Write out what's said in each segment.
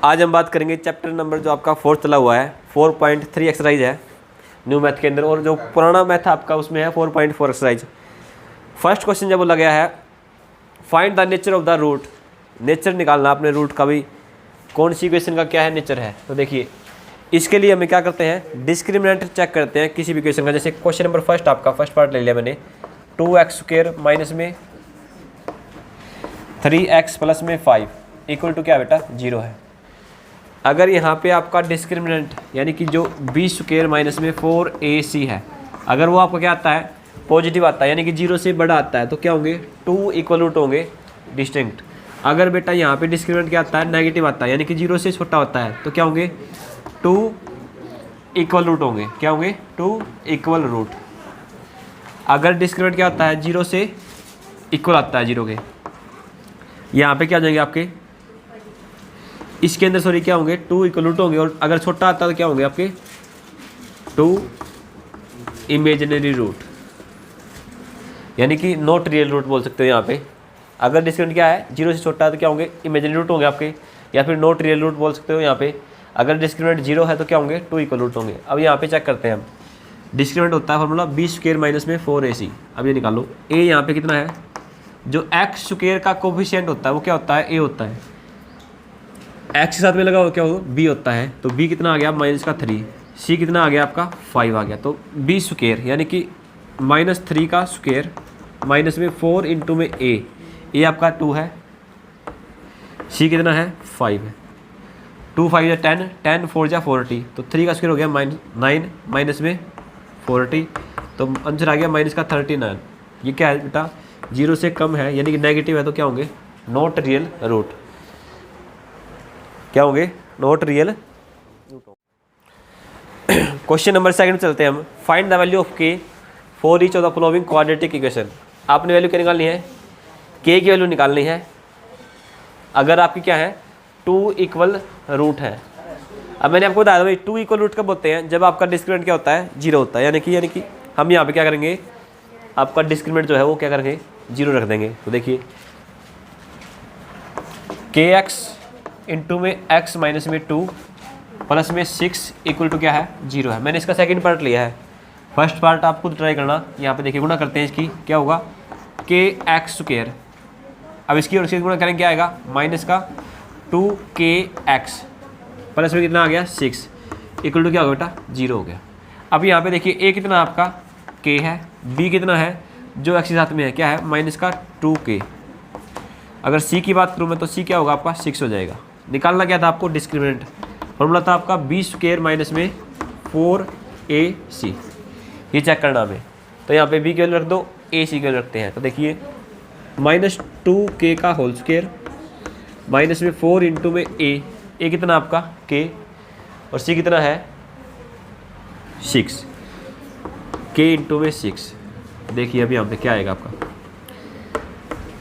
आज हम बात करेंगे चैप्टर नंबर जो आपका 4 चला हुआ है 4.3 एक्सरसाइज है न्यू मैथ के अंदर, और जो पुराना मैथ आपका उसमें है 4.4 एक्सरसाइज। फर्स्ट क्वेश्चन जब बोला गया है find the nature of the root, nature निकालना अपने रूट का, भी कौन सी इक्वेशन का क्या है नेचर है। तो देखिए इसके लिए हमें क्या करते हैं, डिस्क्रिमिनेंट चेक करते हैं किसी भी इक्वेशन का। जैसे क्वेश्चन नंबर फर्स्ट आपका फर्स्ट पार्ट ले लिया मैंने, 2x² माइनस में 3x प्लस में 5 इक्वल टू क्या बेटा 0 है। अगर यहाँ पे आपका डिस्क्रिमिनेंट यानी कि जो b² माइनस में 4ac है, अगर वो आपका क्या आता है पॉजिटिव आता है यानी कि 0 से बड़ा आता है तो क्या होंगे 2 इक्वल रूट होंगे डिस्टिंक्ट। अगर बेटा यहाँ पे डिस्क्रिमिनेंट क्या आता है नेगेटिव आता है यानी कि 0 से छोटा होता है तो क्या होंगे 2 इक्वल रूट होंगे, क्या होंगे 2 इक्वल रूट। अगर डिस्क्रिमिनेंट क्या आता है 0 से इक्वल आता है 0 के, यहाँ पे क्या आ जाएंगे आपके इसके अंदर सॉरी क्या होंगे 2 इक्वल रूट होंगे, और अगर छोटा आता है तो क्या होंगे आपके 2 इमेजिनरी रूट यानी कि नॉट रियल रूट बोल सकते हो यहाँ पे। अगर डिस्क्रिमिनेंट क्या है 0 से छोटा है तो क्या होंगे इमेजिनरी रूट होंगे आपके, या फिर नॉट रियल रूट बोल सकते हो यहाँ पे। अगर डिस्क्रिमिनेंट 0 है तो क्या होंगे 2 इक्वल रूट होंगे। अब यहाँ पे चेक करते हैं हम, डिस्क्रिमिनेंट होता है फॉर्मूला b² माइनस में 4ac। अब ये निकालो a यहाँ पे कितना है, जो x² का कोफिशिएंट होता है वो क्या होता है a होता है, x के साथ में लगा हुआ क्या होगा b होता है, तो b कितना आ गया -3, c कितना आ गया आपका 5 आ गया, तो b² यानी कि -3 का स्क्वायर माइनस में 4 इंटू में a आपका 2 है, c कितना है 5 है, 2 5 या 10, 10 4 या 40, तो 3 का स्क्वायर हो गया -9 माइनस में 40, तो आंसर आ गया -39। ये क्या है बेटा 0 से कम है यानी कि नेगेटिव है तो क्या होंगे नॉट रियल रूट, क्या होंगे not real. Question number second चलते हैं हम, find the value of k for each of the following quadratic equation. आपने वैल्यू क्या निकालनी है, k की वैल्यू निकालनी है। अगर आपकी क्या है 2 इक्वल रूट है। अब मैंने आपको बताया भाई 2 इक्वल रूट कब होते हैं, जब आपका डिस्क्रिमिनेंट क्या होता है 0 होता है, यानी कि हम यहाँ पे क्या करेंगे आपका डिस्क्रिमिनेंट जो है वो क्या करेंगे 0 रख देंगे। तो देखिए kx इंटू में x माइनस में 2 प्लस में 6 इक्वल टू क्या है 0 है। मैंने इसका सेकंड पार्ट लिया है, फर्स्ट पार्ट आप खुद ट्राई करना। यहाँ पे देखिए गुणा करते हैं इसकी, क्या होगा kx²। अब इसकी और इसकी गुणा करेंगे क्या आएगा माइनस का 2kx प्लस में कितना आ गया 6 इक्वल टू क्या होगा बेटा 0 हो गया। अब यहाँ पे देखिए a कितना आपका k है, b कितना है जो x के साथ में है क्या है माइनस का 2k। अगर c की बात करूँ मैं तो c क्या होगा आपका 6 हो जाएगा। निकालना क्या था आपको डिस्क्रिमिनेंट, फॉर्मूला था आपका b² माइनस में 4ac, ये चेक करना हमें। तो यहाँ पे b की वैल्यू रख दो, ac की वैल्यू रखते हैं। तो देखिए -2k का होल स्क्वायर माइनस में 4 इंटू में a कितना आपका k और c कितना है 6, k इंटू में 6। देखिए अभी यहाँ पे क्या आएगा आपका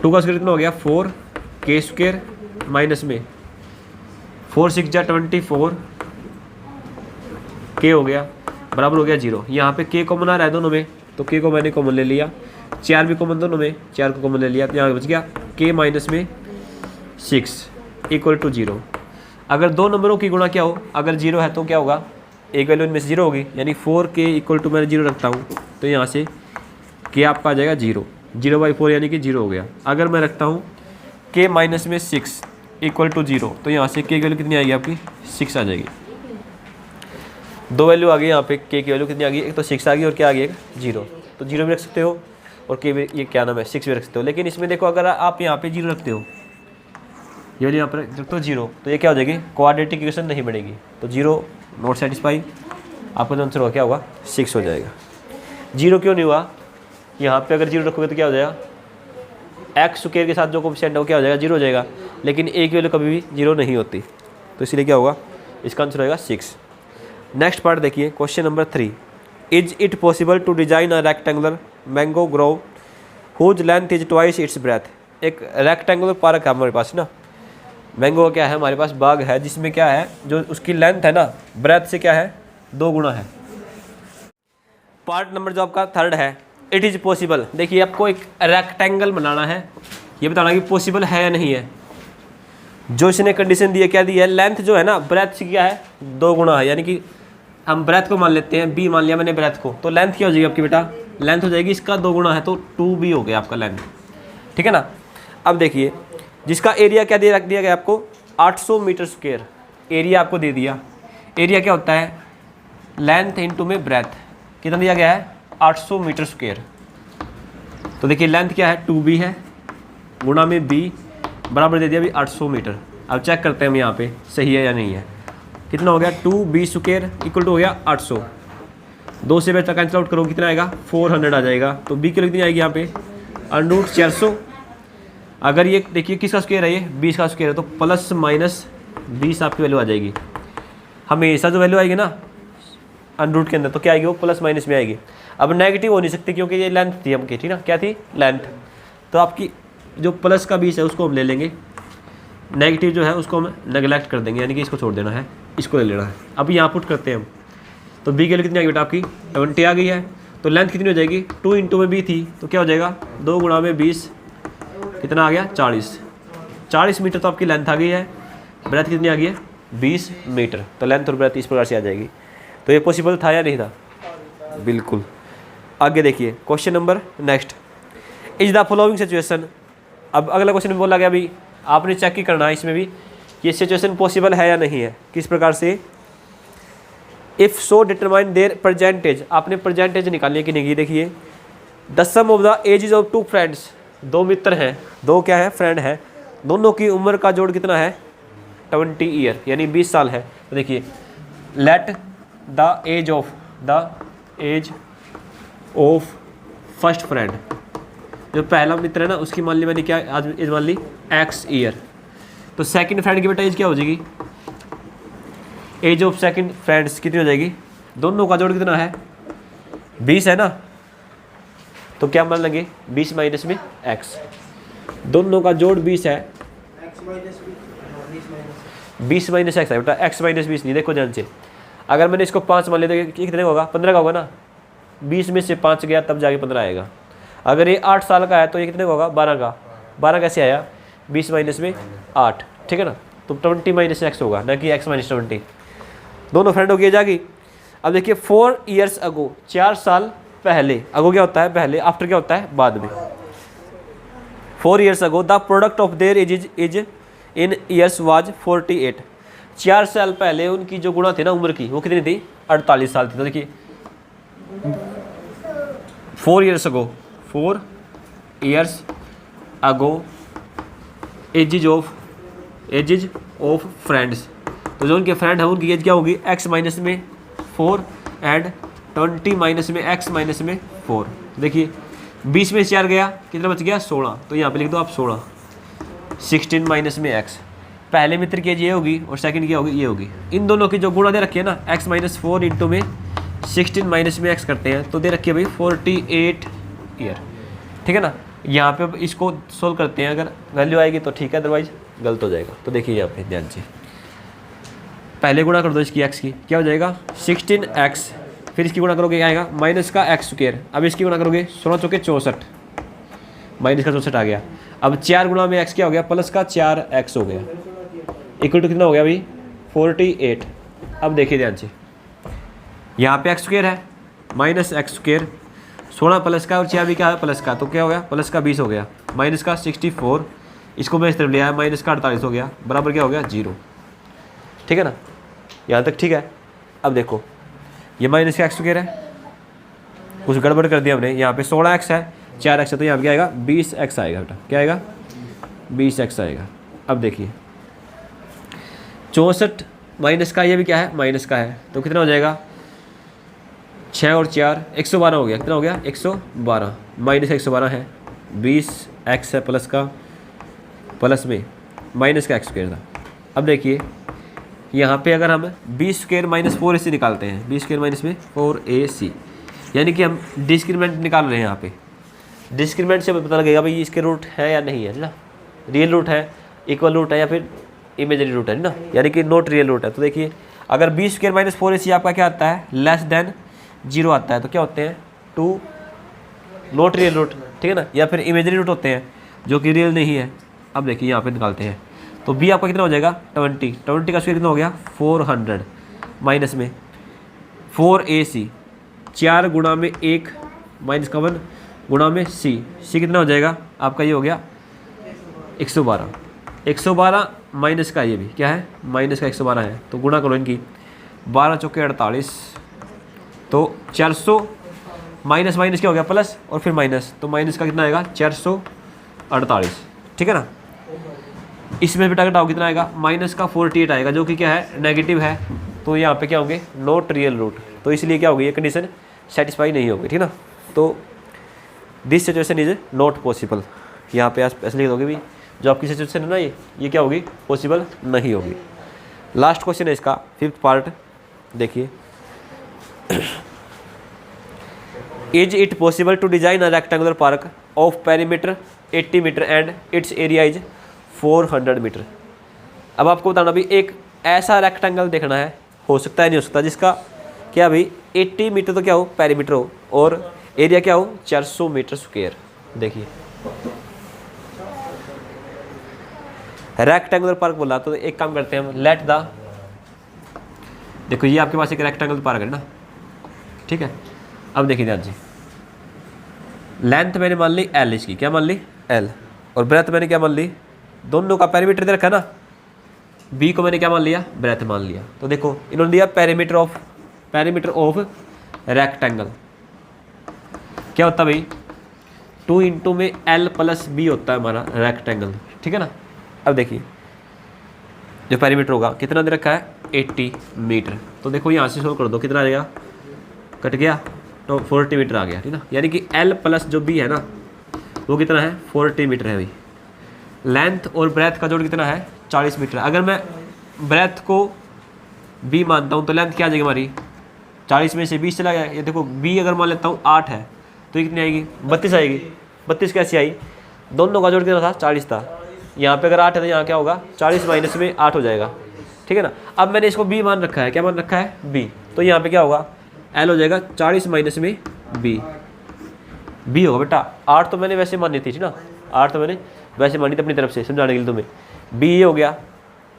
2 का स्क्वायर कितना हो गया 4k² माइनस में 4 6 जा 24 k हो गया बराबर हो गया 0। यहाँ पे k कॉमन आ रहा है दोनों में तो k को मैंने कॉमन ले लिया, 4 भी कॉमन दोनों में 4 को कॉमन ले लिया, तो यहाँ बच गया k माइनस में 6 इक्वल टू 0। अगर दो नंबरों की गुणा क्या हो, अगर 0 है तो क्या होगा एक वैल्यू इनमें से 0 होगी, यानी 4k इक्वल टू मैंने 0 रखता हूँ तो यहाँ से k आपका आ जाएगा 0/4 यानी कि 0 हो गया। अगर मैं रखता हूँ k माइनस में 6 इक्वल टू 0 तो यहाँ से k की वैल्यू कितनी आएगी आपकी 6 आ जाएगी। दो वैल्यू आ गई यहाँ पे, k की वैल्यू कितनी आ गई, एक तो 6 आ गई और क्या आ गई 0, तो 0 भी रख सकते हो और k भी ये क्या नाम है 6 भी रख सकते हो। लेकिन इसमें देखो अगर आप यहाँ पे 0 रखते हो, ये वाली यहाँ पर रखते हो 0 तो ये क्या हो जाएगी क्वाड्रेटिक इक्वेशन नहीं बनेगी, तो 0 नॉट सेटिस्फाई, आपका आंसर होगा क्या होगा 6 हो जाएगा। 0 क्यों नहीं हुआ, यहाँ पे अगर 0 रखोगे तो क्या हो जाएगा x² के साथ जो कोफिशिएंट है वो क्या हो जाएगा 0 हो जाएगा, लेकिन a की वैल्यू कभी भी 0 नहीं होती, तो इसलिए क्या होगा इसका आंसर होगा 6। नेक्स्ट पार्ट देखिए question number 3, is it possible to design a rectangular mango grove whose length is twice its breadth. एक रेक्टेंगुलर पार्क है हमारे पास ना, मैंगो क्या है हमारे पास बाग है जिसमें क्या है जो उसकी लेंथ है ना ब्रेथ से क्या है 2 गुना है। पार्ट नंबर जो आपका थर्ड है इट इज़ पॉसिबल। देखिए आपको एक रेक्टेंगल बनाना है, ये बताना कि पॉसिबल है या नहीं है। जो इसने कंडीशन दी है, क्या दी है, लेंथ जो है ना ब्रेथ से क्या है 2 गुना है, यानी कि हम ब्रेथ को मान लेते हैं b, मान लिया मैंने ब्रेथ को, तो लेंथ क्या हो जाएगी आपकी बेटा, लेंथ हो जाएगी इसका 2 गुना है तो 2b हो गया आपका लेंथ, ठीक है ना। अब देखिए जिसका एरिया क्या रख दिया गया आपको 800 मीटर स्क्वायर, एरिया आपको दे दिया। एरिया क्या होता है, लेंथ इंटू में ब्रेथ, कितना दिया गया है 800 मीटर स्क्वायर। तो देखिए लेंथ क्या है 2b है, गुणा में b बराबर दे दिया अभी 800 मीटर। अब चेक करते हैं हम यहाँ पे सही है या नहीं है। कितना हो गया 2b स्क्वायर इक्वल टू हो गया 800, 2 से बेटा कैंसिल आउट करो कितना आएगा 400 आ जाएगा। तो b की कितनी आएगी यहाँ पे √400। अगर ये देखिए किसका स्क्वायर है, ये 20 का स्क्वायर है, तो प्लस माइनस 20 आपकी वैल्यू आ जाएगी। हमेशा जो वैल्यू आएगी ना √ के अंदर तो क्या आएगी, वो प्लस माइनस में आएगी। अब नेगेटिव हो नहीं सकती क्योंकि ये लेंथ थी हमकी, ठीक ना, क्या थी लेंथ। तो आपकी जो प्लस का 20 है उसको हम ले लेंगे, नेगेटिव जो है उसको हम नेगलेक्ट कर देंगे, यानी कि इसको छोड़ देना है, इसको ले लेना है। अब यहाँ पुट करते हैं हम, तो b की वैल्यू कितनी आ गई बेटा आपकी 20 आ गई है। तो लेंथ कितनी हो जाएगी 2 इंटू में b थी तो क्या हो जाएगा 2 गुणा में 20, कितना आ गया 40 मीटर तो आपकी लेंथ आ गई है। ब्रेथ कितनी आ गई है 20 मीटर। तो लेंथ और ब्रेथ इस प्रकार से आ जाएगी। तो ये पॉसिबल था या नहीं था, बिल्कुल। आगे देखिए question number next, is the following situation. अब अगला क्वेश्चन में बोला गया अभी आपने चेक ही करना है इसमें भी ये सिचुएशन पॉसिबल है या नहीं है। किस प्रकार से, if so determine their percentage, आपने परसेंटेज निकालने की नहीं। देखिए the sum of the ages of 2 friends, 2 मित्र हैं, 2 क्या है फ्रेंड है, दोनों की उम्र का जोड़ कितना है 20 ईयर यानी 20 साल है। तो देखिए let the age of first friend, जो पहला मित्र है ना उसकी मान ली मैंने क्या आज एज मान ली x ईयर। तो सेकंड फ्रेंड की बेटा एज क्या हो जाएगी, एज ऑफ सेकंड फ्रेंड्स कितनी हो जाएगी, दोनों का जोड़ कितना है 20 है ना, तो क्या मान लेंगे 20 माइनस में x, दोनों का जोड़ 20 है, 20 माइनस x है बेटा, x माइनस 20 नहीं। देखो ध्यान से, अगर मैंने इसको 5 मान लिया तो कितने का होगा 15 का होगा ना, 20 में से 5 गया तब जाके 15 आएगा। अगर ये 8 साल का है तो ये कितने का होगा 12 का, 12 कैसे आया 20 माइनस में 8, ठीक है ना। तो 20 माइनस x होगा ना कि x माइनस 20, दोनों फ्रेंडों की एज आ गई। अब देखिए 4 ईयर्स अगो, 4 साल पहले, अगो क्या होता है पहले, आफ्टर क्या होता है बाद में। 4 years ago the product of their age in years was 48, 4 साल पहले उनकी जो गुणा थी ना उम्र की वो कितनी थी 48 साल थी। तो देखिए 4 years ago, 4 years ago edges of friends, तो जो उनके फ्रेंड है उनकी एज क्या होगी x माइनस में 4 एंड 20 माइनस में x माइनस में 4। देखिए 20 में 4 गया कितना बच गया 16, तो यहाँ पे लिख दो आप 16, 16 माइनस में x। पहले मित्र की एज ये होगी और सेकंड की होगी ये होगी। इन दोनों की जो गुणा दे रखी है ना x माइनस 4 इंटू में 16 माइनस में x करते हैं तो दे रखी है भाई 48 ईयर, ठीक है ना। यहाँ पे अब इसको सोल्व करते हैं, अगर वैल्यू आएगी तो ठीक है, अदरवाइज गलत हो जाएगा। तो देखिए यहाँ पे ध्यान से पहले गुणा कर दो इसकी x की, क्या हो जाएगा 16x, फिर इसकी गुणा करोगे क्या आएगा माइनस का x स्क्वायर, अब इसकी गुणा करोगे 16 चौके 64, माइनस का 64 आ गया। अब 4 गुणा में x क्या हो गया प्लस का 4x हो गया, इक्वल टू कितना हो गया भाई 48। अब देखिए ध्यान से यहाँ पे x स्क्वायर है माइनस x स्क्वायर, 16 प्लस का और 4 भी क्या है प्लस का, तो क्या हो गया प्लस का 20 हो गया, माइनस का 64, इसको मैं इस तरफ ले आया माइनस का 48 हो गया, बराबर क्या हो गया 0, ठीक है ना। यहाँ तक ठीक है। अब देखो ये माइनस का x स्क्वायर है, कुछ गड़बड़ कर दिया हमने, यहाँ पे 16x है 4x है तो यहाँ पे क्या आएगा 20x आएगा बेटा, क्या आएगा 20x आएगा। अब देखिए 64 माइनस का, ये भी क्या है माइनस का है, तो कितना हो जाएगा 6 और 4 112 हो गया, कितना हो गया 112, माइनस का 112 है, 20x है प्लस का, प्लस में माइनस का x स्क्वायर था। अब देखिए यहाँ पे अगर हम 20 स्क्वायर माइनस 4ac निकालते हैं, 20 स्क्वायर माइनस में 4ac, यानी कि हम डिस्क्रिमिनेंट निकाल रहे हैं। यहाँ पे डिस्क्रिमिनेंट से पता लगेगा भाई इसके रूट है या नहीं है ना, रियल रूट है, इक्वल रूट है या फिर इमेजरी रूट है ना, यानी कि नॉट रियल रूट है। तो देखिए अगर 20 स्क्वायर माइनस 4ac आपका क्या आता है लेस देन 0 आता है, तो क्या होते हैं 2 नॉट रियल रूट, ठीक है ना, या फिर इमेजरी रूट होते हैं जो कि रियल नहीं है। अब देखिए यहाँ पे निकालते हैं, तो बी आपका कितना हो जाएगा 20, 20 का स्क्वायर कितना हो गया 400 माइनस में 4ac 4 गुणा में 1 माइनस का 1 गुणा में सी कितना हो जाएगा आपका, ये हो गया 112, 112 माइनस का ये भी क्या है माइनस का 112 है, तो गुणा करो इनकी 12 चौके 48, तो 400 माइनस माइनस क्या हो गया प्लस और फिर माइनस, तो माइनस का कितना आएगा 448, ठीक है ना। इसमें बेटा घटाओ कितना आएगा माइनस का 48 आएगा, जो कि क्या है नेगेटिव है, तो यहाँ पे क्या होंगे नॉट रियल रूट, तो इसलिए क्या होगी ये कंडीशन सेटिस्फाई नहीं होगी, ठीक है ना। तो this situation is not possible, यहाँ पे आप ऐसे लिख दोगे भी जो आपकी सिचुएशन है ना ये क्या होगी पॉसिबल नहीं होगी। लास्ट क्वेश्चन है इसका 5th पार्ट, देखिए is it possible to design a rectangular park of perimeter 80 metre and its area is 400 metre. अब आपको बताना भी एक ऐसा रेक्टेंगल देखना है, हो सकता है नहीं हो सकता, जिसका क्या भाई 80 मीटर तो क्या हो पेरीमीटर हो और एरिया क्या हो 400 मीटर स्क्वायर। देखिए रेक्टेंगुलर पार्क बोला, तो एक काम करते हैं हम, लेट द, देखो ये आपके पास एक रेक्टेंगुलर पार्क है ना, ठीक है। अब देखिए ध्यान से, लेंथ मैंने मान ली एल, इसकी क्या मान ली एल, और ब्रेथ मैंने क्या मान ली, दोनों का पेरीमीटर दे रखा है ना, बी को मैंने क्या मान लिया ब्रेथ मान लिया। तो देखो इन्होंने दिया पेरीमीटर ऑफ रेक्टेंगल, क्या होता है भाई 2 इंटू में एल प्लस बी होता है हमारा रेक्टेंगल, ठीक है ना। अब देखिए जो पेरीमीटर होगा कितना दे रखा है 80 मीटर, तो देखो यहाँ से सोल्व कर दो कितना आ जाएगा, कट गया तो 40 मीटर आ गया, ठीक ना। यानी कि एल प्लस जो बी है ना वो कितना है 40 मीटर है भाई। लेंथ और ब्रेथ का जोड़ कितना है 40 मीटर। अगर मैं ब्रेथ को बी मानता हूँ तो लेंथ क्या आ जाएगी हमारी 40 में से 20 चला गया, ये देखो बी अगर मान लेता हूँ 8 है तो ये कितनी आएगी 32 आएगी। 32 कैसी आई, दोनों का जोड़ कितना था 40 था, यहाँ पे अगर 8 है तो यहाँ क्या होगा 40 माइनस में 8 हो जाएगा, ठीक है ना। अब मैंने इसको बी मान रखा है, क्या मान रखा है बी, तो यहाँ पे क्या होगा एल हो जाएगा 40 माइनस में बी होगा बेटा। 8 तो मैंने वैसे मानी थी ना, 8 तो मैंने वैसे मानी थी अपनी तरफ से समझाने के लिए तुम्हें, बी ये हो गया।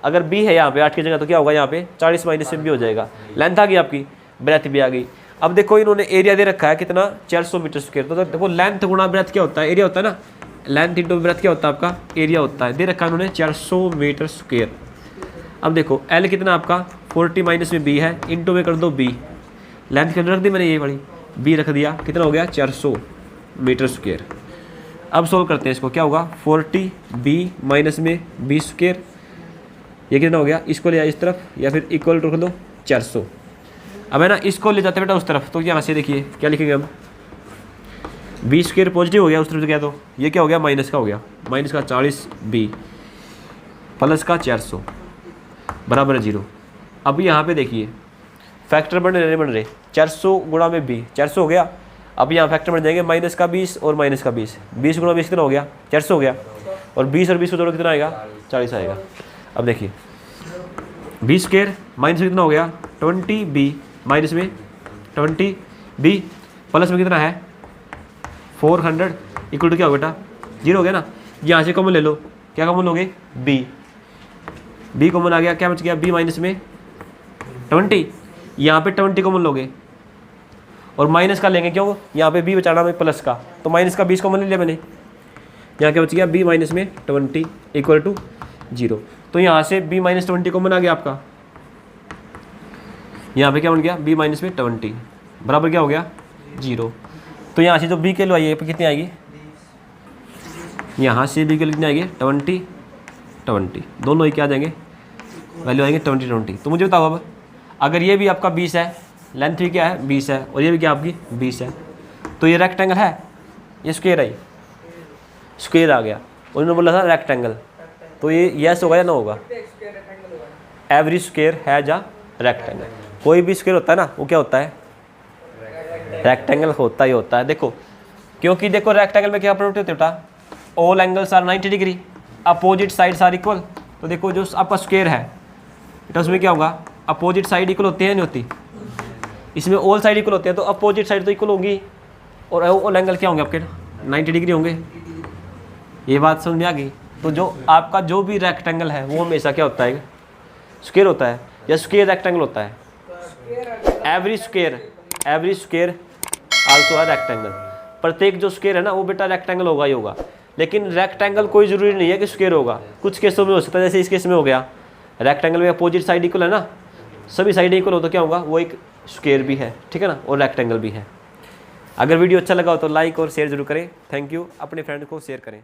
अगर बी है यहाँ पे 8 की जगह तो क्या होगा यहाँ पे 40 माइनस में बी हो जाएगा। लेंथ आ गई आपकी, ब्रेथ भी आ गई। अब देखो इन्होंने एरिया दे रखा है कितना 400 मीटर स्क्वायर, तो देखो लेंथ गुणा ब्रेथ क्या होता है एरिया होता है ना, लेंथ इंटू ब्रेथ क्या होता है आपका एरिया होता है, दे रखा है उन्होंने 400 मीटर स्क्वायर। अब देखो एल कितना आपका 40 माइनस में बी है, इंटू में कर दो बी, लेंथ कितना रख दी मैंने ये वाली बी रख दिया, कितना हो गया 400 मीटर स्क्वायर। अब सोल्व करते हैं इसको, क्या होगा 40 बी माइनस में बी स्क्वायर, ये कितना हो गया, इसको ले आए इस तरफ या फिर इक्वल टू रख दो 400। अब है ना इसको ले जाते बेटा उस तरफ, तो यहाँ से देखिए क्या लिखेंगे हम, बी स्क्वायर पॉजिटिव हो गया उस तरफ से गया तो ये क्या हो गया माइनस का हो गया, माइनस का 40 बी प्लस का 400 बराबर है 0। अब यहाँ पे देखिए फैक्टर बन रहे 400 गुणा में बी 400 हो गया। अब यहाँ फैक्टर बन जाएंगे माइनस का 20 और माइनस का 20, 20 गुणा 20 कितना हो गया 400 हो गया, और 20 और 20 को जोड़ो कितना आएगा 40 आएगा। अब देखिए बी स्क्वायर माइनस में कितना हो गया 20 बी माइनस में 20 बी प्लस में कितना है 400 इक्वल टू क्या हो बेटा 0 हो गया ना। यहाँ से कॉमन ले लो, क्या कॉमन लोगे बी कॉमन आ गया, क्या बच गया बी माइनस में 20, यहाँ पे 20 कॉमन लोगे और माइनस का लेंगे, क्यों यहाँ पे बी बचाना में प्लस का, तो माइनस का 20 कॉमन ले लिया मैंने, यहाँ क्या बच गया बी माइनस में 20 इक्वल टू 0। तो यहाँ से बी माइनस 20 कॉमन आ गया आपका, यहाँ पे क्या बन गया बी माइनस में 20 बराबर क्या हो गया 0। तो यहाँ से जो बी के लो आइए कितनी आएगी, यहाँ से बी के कितनी आएगी 20 दोनों ही क्या आ जाएंगे वैल्यू आएंगे 20। तो मुझे बताओ अब अगर ये भी आपका 20 है, लेंथ भी क्या है 20 है और ये भी क्या आपकी 20 है, तो ये रेक्टेंगल है, ये स्क्वायर आई स्क्वायर आ गया, उन्होंने बोला था रेक्टेंगल, तो ये यस होगा या ना होगा, एवरी स्क्वायर है जा रेक्टेंगल। कोई भी स्क्वायर होता है ना वो क्या होता है रेक्टेंगल होता ही होता है। देखो क्योंकि देखो रेक्टेंगल में क्या प्रॉपर्टी होती है बेटा, all angles are 90 degree, opposite sides are equal. तो देखो जो आपका स्क्वायर है बेटा उसमें क्या होगा अपोजिट साइड इक्वल होती है नहीं होती, इसमें ऑल साइड इक्वल होते हैं तो अपोजिट साइड तो इक्वल होंगी और ऑल एंगल क्या होंगे आपके 90 डिग्री होंगे। ये बात समझ में आ गई। तो जो आपका जो भी रेक्टेंगल है वो हमेशा क्या होता है, स्क्वायर होता है या स्क्वायर रेक्टेंगल होता है। एवरी स्क्वायर आल्सो है रेक्टेंगल। प्रत्येक जो स्क्वायर है ना वो बेटा रेक्टेंगल होगा ही होगा। लेकिन रेक्टेंगल कोई ज़रूरी नहीं है कि स्क्वायर होगा, कुछ केसों में हो सकता है, जैसे इस केस में हो गया रेक्टेंगल में अपोजिट साइड इक्वल है ना, सभी साइड इक्वल हो तो क्या होगा, वो एक स्क्वायर भी है, ठीक है ना, और रेक्टेंगल भी है। अगर वीडियो अच्छा लगा हो तो लाइक और शेयर जरूर करें। Thank you. अपने फ्रेंड को शेयर करें।